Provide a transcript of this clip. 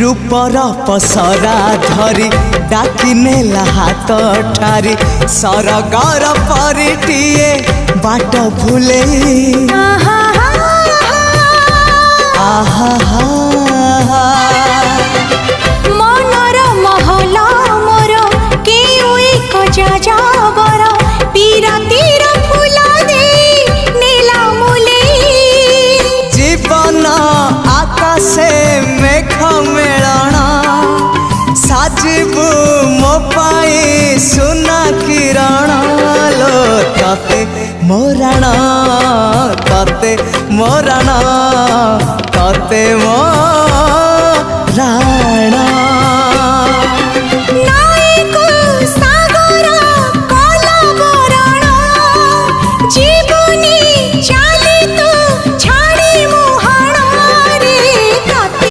रूपर पसरा धरी डाकी नेला हाथ ठारी सरगर परिटिए बाट भूले मनर महला मोर केउ एक जाजावर पीरातीर फूल दे नीला मुले जीवन आकाशे मेघ मेलण साजिबु मो पाई सुना किरण लो तते मोरण तते मोरण तते मोरण।